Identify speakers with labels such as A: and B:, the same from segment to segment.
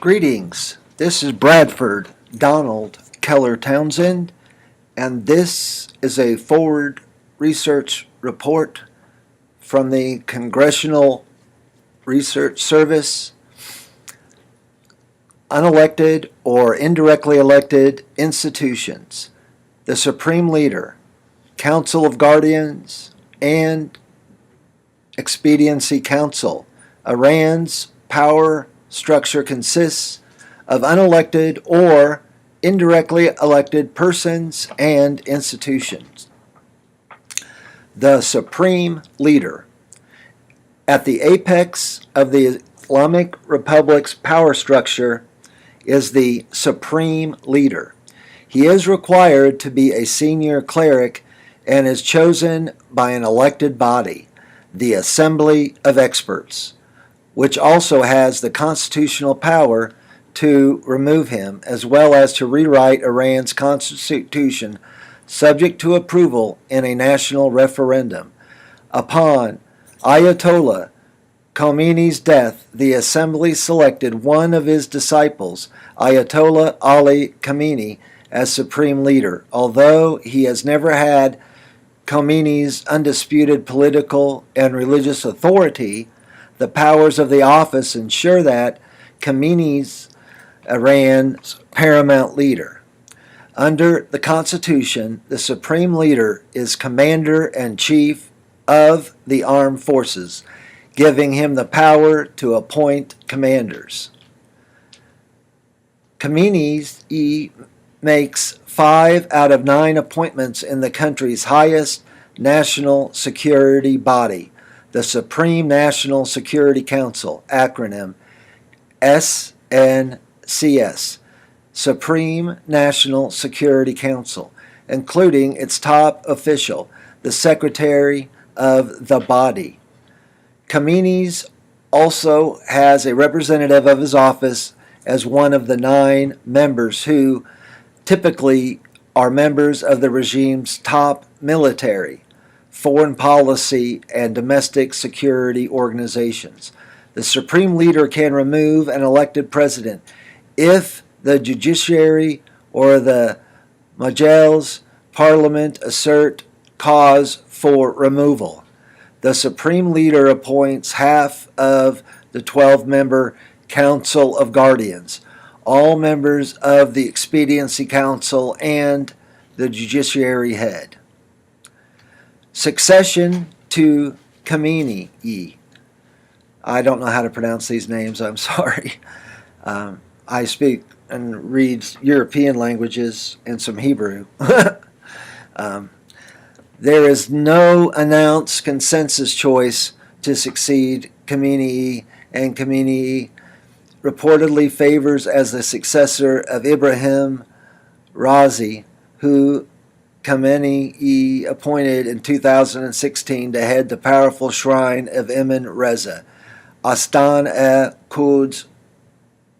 A: Greetings. This is Bradford Donald Keller Townsend, and this is a forward research report from the Congressional Research Service. Unelected or indirectly elected institutions, the Supreme Leader, Council of Guardians, and Expediency Council. Iran's power structure consists of unelected or indirectly elected persons and institutions. The Supreme Leader. At the apex of the Islamic Republic's power structure is the Supreme Leader. He is required to be a senior cleric and is chosen by an elected body, the Assembly of Experts, which also has the constitutional power to remove him, as well as to rewrite Iran's constitution subject to approval in a national referendum. Upon Ayatollah Khomeini's death, the Assembly selected one of his disciples, Ayatollah Ali Khamenei, as Supreme Leader. Although he has never had Khomeini's undisputed political and religious authority, the powers of the office ensure that Khomeini's Iran's paramount leader. Under the Constitution, the Supreme Leader is Commander-in-Chief of the Armed Forces, giving him the power to appoint commanders. Khamenei makes 5 out of 9 appointments in the country's highest national security body, the Supreme National Security Council, acronym SNCS, Supreme National Security Council, including its top official, the Secretary of the body. Khamenei also has a representative of his office as one of the 9 members who typically are members of the regime's top military, foreign policy, and domestic security organizations. The Supreme Leader can remove an elected president if the judiciary or the Majlis Parliament assert cause for removal. The Supreme Leader appoints half of the 12-member Council of Guardians, all members of the Expediency Council, and the Judiciary Head. Succession to Khamenei. I don't know how to pronounce these names, I'm sorry. I speak and read European languages and some Hebrew. There is no announced consensus choice to succeed Khamenei, and Khamenei reportedly favors as the successor of Ibrahim Raisi, who Khamenei appointed in 2016 to head the powerful shrine of Imam Reza, Astan-e-Quds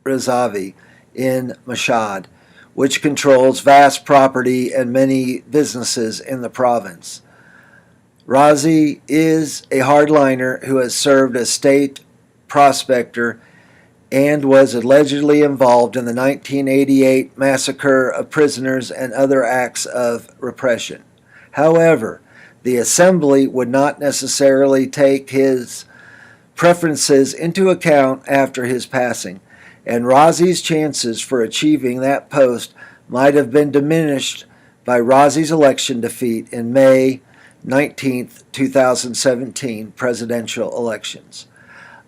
A: Rezavi in Mashhad, which controls vast property and many businesses in the province. Raisi is a hardliner who has served as state prospector and was allegedly involved in the 1988 massacre of prisoners and other acts of repression. However, the Assembly would not necessarily take his preferences into account after his passing, and Raisi's chances for achieving that post might have been diminished by Raisi's election defeat in May 19, 2017 presidential elections.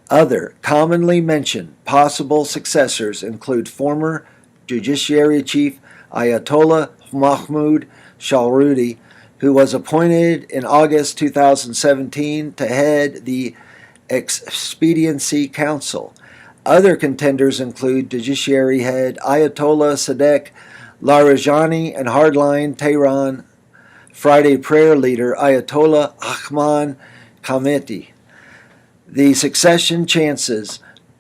A: Other commonly mentioned possible successors include former Judiciary Chief Ayatollah Mahmoud Shalrudi, who was appointed in August 2017 to head the Expediency Council. Other contenders include Judiciary Head Ayatollah Sadek Larijani and hardline Tehran Friday Prayer leader Ayatollah Ahmad Khamenei. The succession chances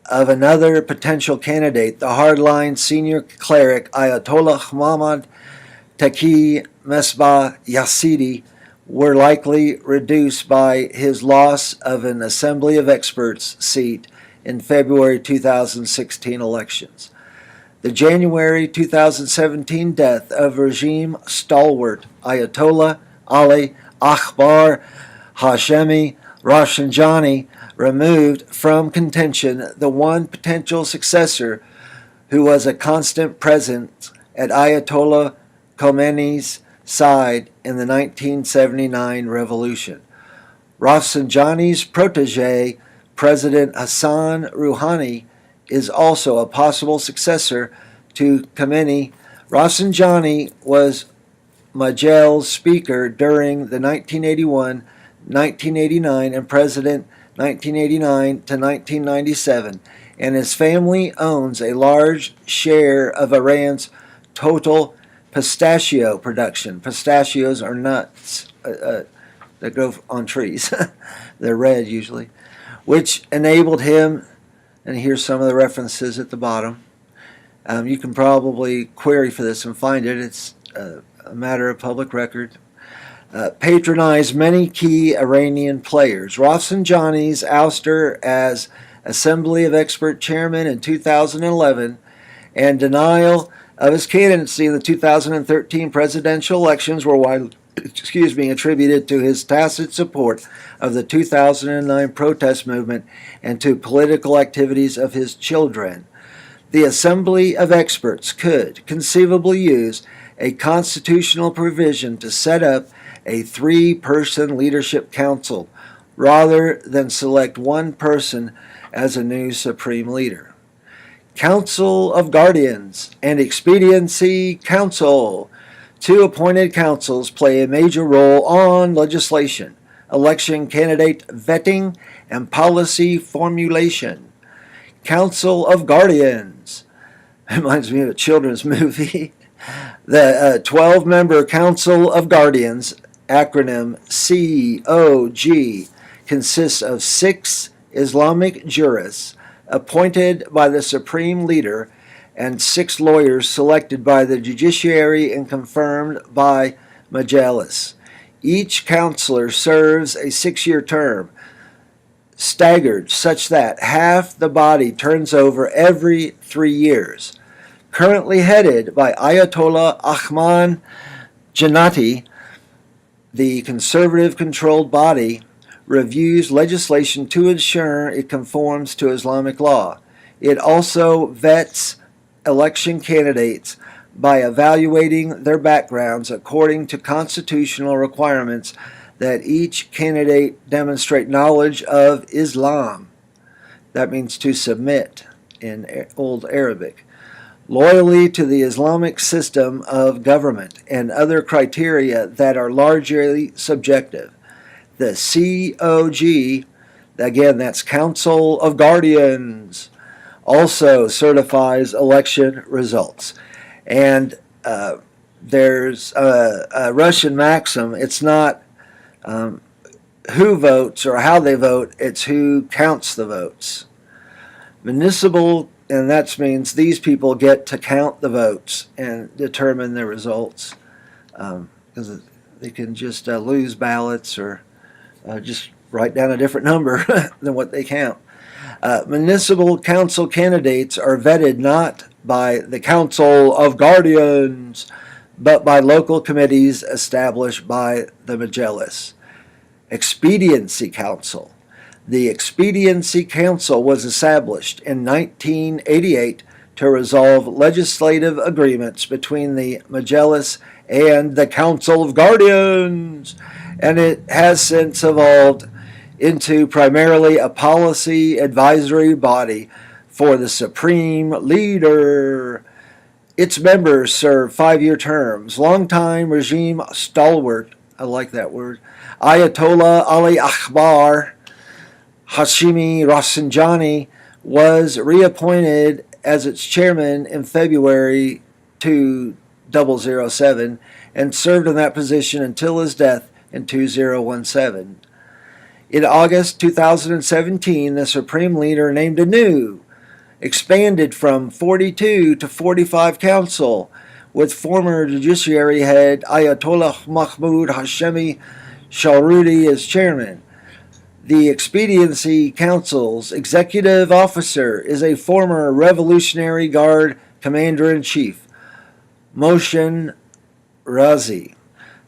A: of another potential candidate, the hardline senior cleric Ayatollah Muhammad Taqi Mesbah Yazidi, were likely reduced by his loss of an Assembly of Experts seat in February 2016 elections. The January 2017 death of regime stalwart Ayatollah Ali Akbar Hashemi Rafsanjani removed from contention the one potential successor who was a constant presence at Ayatollah Khomeini's side in the 1979 revolution. Rafsanjani's protege, President Hassan Rouhani, is also a possible successor to Khomeini. Rafsanjani was Majlis Speaker during the 1981-1989 and President 1989 to 1997, and his family owns a large share of Iran's total pistachio production. Pistachios are nuts that grow on trees. They're red usually, which enabled him, and here's some of the references at the bottom. You can probably query for this and find it. It's a matter of public record. Patronized many key Iranian players. Rafsanjani's ouster as Assembly of Expert Chairman in 2011 and denial of his candidacy in the 2013 presidential elections were widely attributed to his tacit support of the 2009 protest movement and to political activities of his children. The Assembly of Experts could conceivably use a constitutional provision to set up a three-person leadership council rather than select one person as a new supreme leader. Council of Guardians and Expediency Council. Two appointed councils play a major role on legislation, election candidate vetting, and policy formulation. Council of Guardians. Reminds me of a children's movie. The 12-member Council of Guardians, acronym COG, consists of 6 Islamic jurists appointed by the Supreme Leader and 6 lawyers selected by the judiciary and confirmed by Majlis. Each counselor serves a 6-year term, staggered such that half the body turns over every 3 years. Currently headed by Ayatollah Ahmad Jannati, the conservative-controlled body reviews legislation to ensure it conforms to Islamic law. It also vets election candidates by evaluating their backgrounds according to constitutional requirements that each candidate demonstrate knowledge of Islam. That means to submit in Old Arabic. Loyalty to the Islamic system of government and other criteria that are largely subjective. The COG, again, that's Council of Guardians, also certifies election results. And there's a Russian maxim, it's not who votes or how they vote, it's who counts the votes. Municipal, and that means these people get to count the votes and determine the results, because they can just lose ballots or just write down a different number than what they count. Municipal council candidates are vetted not by the Council of Guardians, but by local committees established by the Majlis. Expediency Council. The Expediency Council was established in 1988 to resolve legislative agreements between the Majlis and the Council of Guardians, and it has since evolved into primarily a policy advisory body for the Supreme Leader. Its members serve 5-year terms. Longtime regime stalwart, I like that word, Ayatollah Ali Akbar Hashemi Rafsanjani was reappointed as its chairman in February 2007 and served in that position until his death in 2017. In August 2017, the Supreme Leader named a new, expanded from 42 to 45 council, with former Judiciary head Ayatollah Mahmoud Hashemi Shalrudi as chairman. The Expediency Council's executive officer is a former Revolutionary Guard Commander-in-Chief, Mohsen Razi.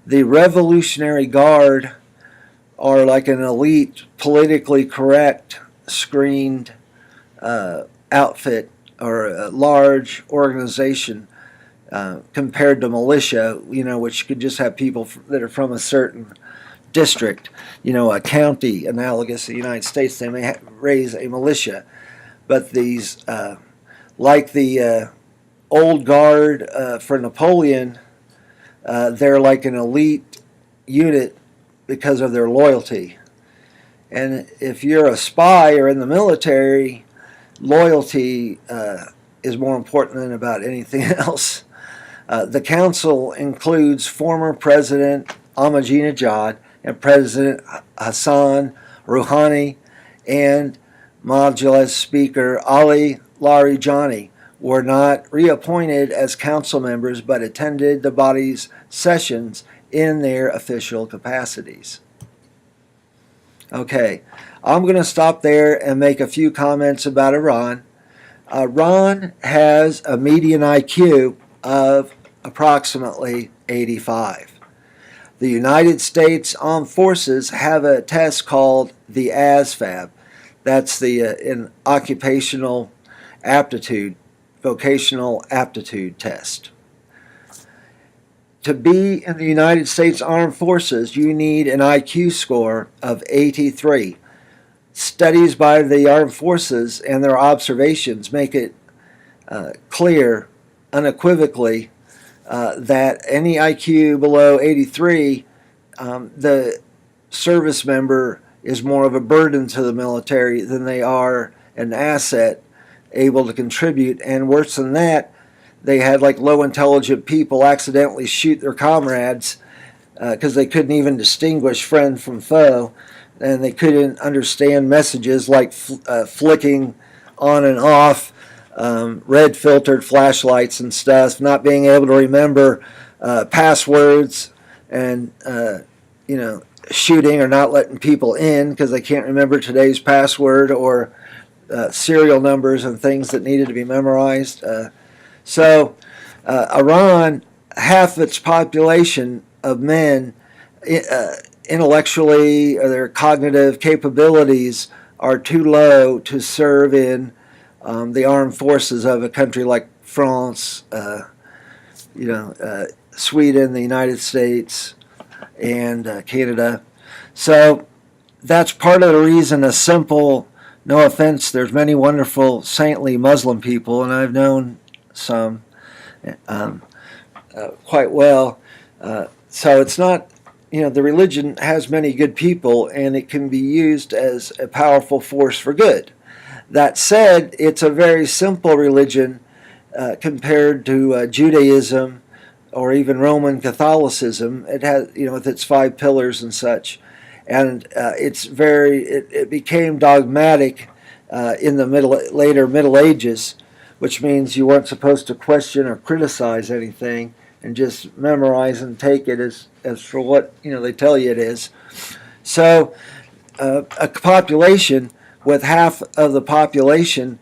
A: The Revolutionary Guard are like an elite, politically correct, screened outfit or a large organization compared to militia, which could just have people that are from a certain district, a county analogous to the United States. They may raise a militia, but these, like the old guard for Napoleon, they're like an elite unit because of their loyalty. And if you're a spy or in the military, loyalty is more important than about anything else. The council includes former President Ahmadinejad and President Hassan Rouhani and Majlis Speaker Ali Larijani were not reappointed as council members but attended the body's sessions in their official capacities. Okay, I'm going to stop there and make a few comments about Iran. Iran has a median IQ of approximately 85. The United States Armed Forces have a test called the ASVAB. That's the an occupational aptitude, vocational aptitude test. To be in the United States Armed Forces, you need an IQ score of 83. Studies by the Armed Forces and their observations make it clear, unequivocally, that any IQ below 83, the service member is more of a burden to the military than they are an asset able to contribute. And worse than that, they had like low intelligent people accidentally shoot their comrades because they couldn't even distinguish friend from foe, and they couldn't understand messages like flicking on and off red filtered flashlights and stuff, not being able to remember passwords, and shooting or not letting people in because they can't remember today's password, or serial numbers and things that needed to be memorized. So Iran, half its population of men, intellectually, or their cognitive capabilities are too low to serve in the armed forces of a country like France, Sweden, the United States, and Canada. So that's part of the reason. A simple, no offense, there's many wonderful saintly Muslim people, and I've known some quite well. So it's not, the religion has many good people, and it can be used as a powerful force for good. That said, it's a very simple religion compared to Judaism or even Roman Catholicism. It has, with its 5 pillars and such, and it became dogmatic in the later Middle Ages, which means you weren't supposed to question or criticize anything and just memorize and take it as for what they tell you it is. So a population with half of the population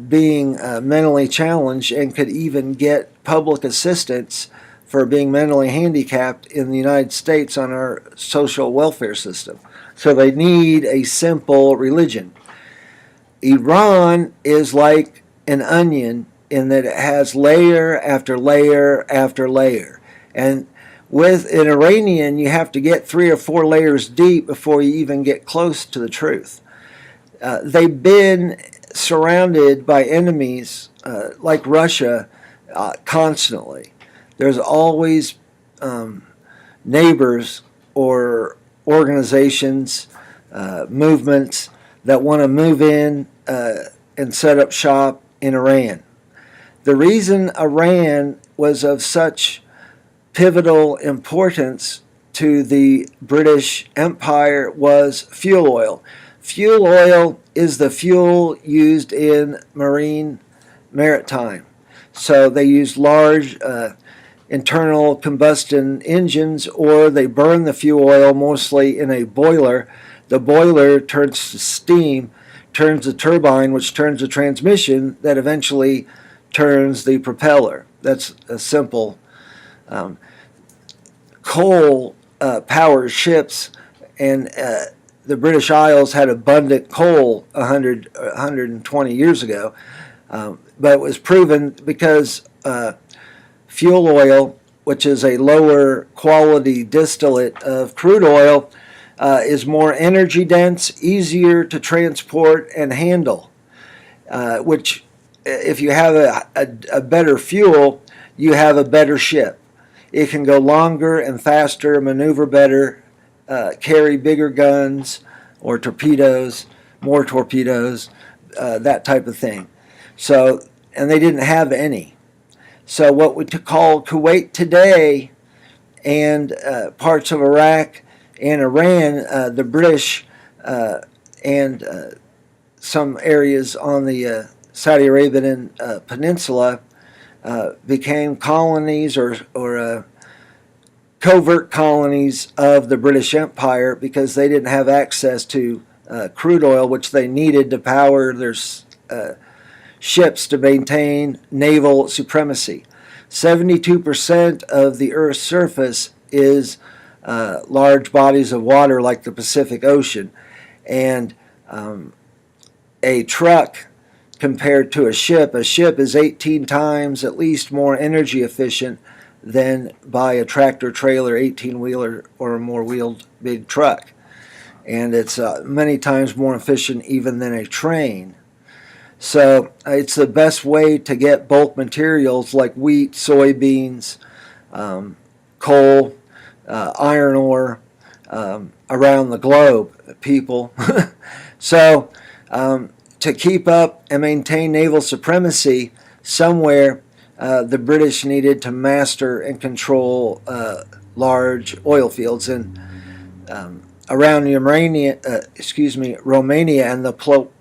A: being mentally challenged and could even get public assistance for being mentally handicapped in the United States on our social welfare system. So they need a simple religion. Iran is like an onion in that it has layer after layer after layer. And with an Iranian, you have to get 3 or 4 layers deep before you even get close to the truth. They've been surrounded by enemies like Russia constantly. There's always neighbors or organizations, movements that want to move in and set up shop in Iran. The reason Iran was of such pivotal importance to the British Empire was fuel oil. Fuel oil is the fuel used in maritime. So they use large internal combustion engines, or they burn the fuel oil mostly in a boiler The boiler turns to steam, turns the turbine, which turns the transmission, that eventually turns the propeller. That's a simple. Coal powered ships, and the British Isles had abundant coal 120 years ago, but it was proven because fuel oil, which is a lower quality distillate of crude oil, is more energy dense, easier to transport and handle, which if you have a better fuel, you have a better ship. It can go longer and faster, maneuver better, carry bigger guns or torpedoes, more torpedoes, that type of thing. So, and they didn't have any. So what we call Kuwait today and parts of Iraq and Iran, the British and some areas on the Saudi Arabian peninsula became colonies or covert colonies of the British Empire because they didn't have access to crude oil, which they needed to power their ships to maintain naval supremacy. 72% of the Earth's surface is large bodies of water like the Pacific Ocean, and a truck compared to a ship is 18 times at least more energy efficient than by a tractor trailer 18-wheeler or more wheeled big truck, and it's many times more efficient even than a train. So it's the best way to get bulk materials like wheat, soybeans, coal, iron ore around the globe, people. So to keep up and maintain naval supremacy somewhere, the British needed to master and control large oil fields. And around Romania and the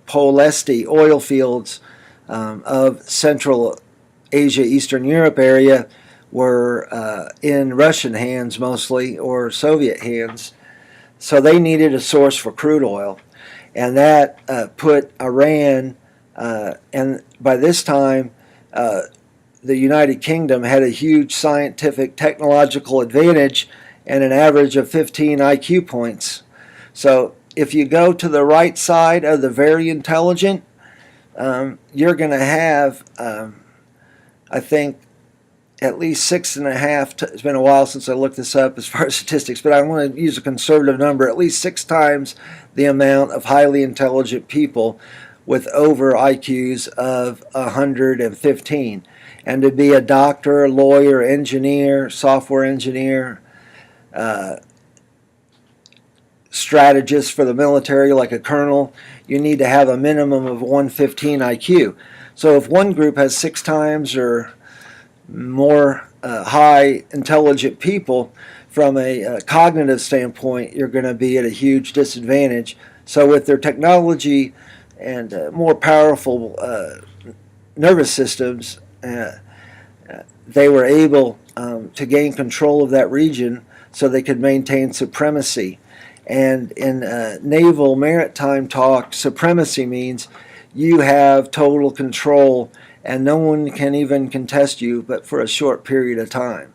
A: Polesti oil fields of Central Asia, Eastern Europe area were in Russian hands mostly, or Soviet hands. So they needed a source for crude oil. And that put Iran, and by this time, the United Kingdom had a huge scientific, technological advantage and an average of 15 IQ points. So if you go to the right side of the very intelligent, you're going to have, I think, at least 6.5, it's been a while since I looked this up as far as statistics, but I want to use a conservative number, at least 6 times the amount of highly intelligent people with over IQs of 115. And to be a doctor, lawyer, engineer, software engineer, strategist for the military like a colonel, you need to have a minimum of 115 IQ. So if one group has 6 times or more high intelligent people, from a cognitive standpoint, you're going to be at a huge disadvantage. So with their technology and more powerful nervous systems, they were able to gain control of that region so they could maintain supremacy. And in naval maritime talk, supremacy means you have total control and no one can even contest you but for a short period of time.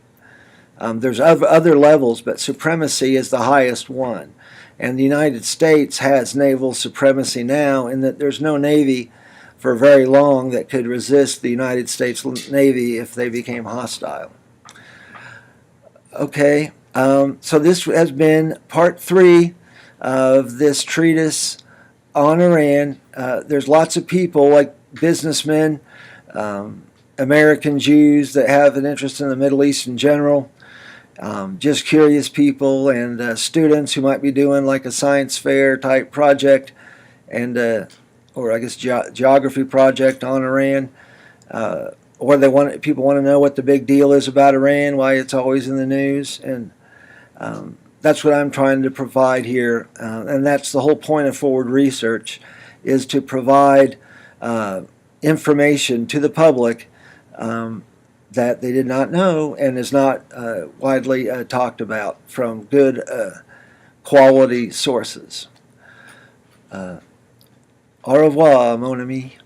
A: There's other levels, but supremacy is the highest one. And the United States has naval supremacy now in that there's no Navy for very long that could resist the United States Navy if they became hostile. Okay, so this has been part 3 of this treatise on Iran. There's lots of people like businessmen, American Jews that have an interest in the Middle East in general, just curious people, and students who might be doing like a science fair type project, and or I guess geography project on Iran, or people want to know what the big deal is about Iran, why it's always in the news, and that's what I'm trying to provide here, and that's the whole point of forward research, is to provide information to the public that they did not know and is not widely talked about from good quality sources. Au revoir, mon ami.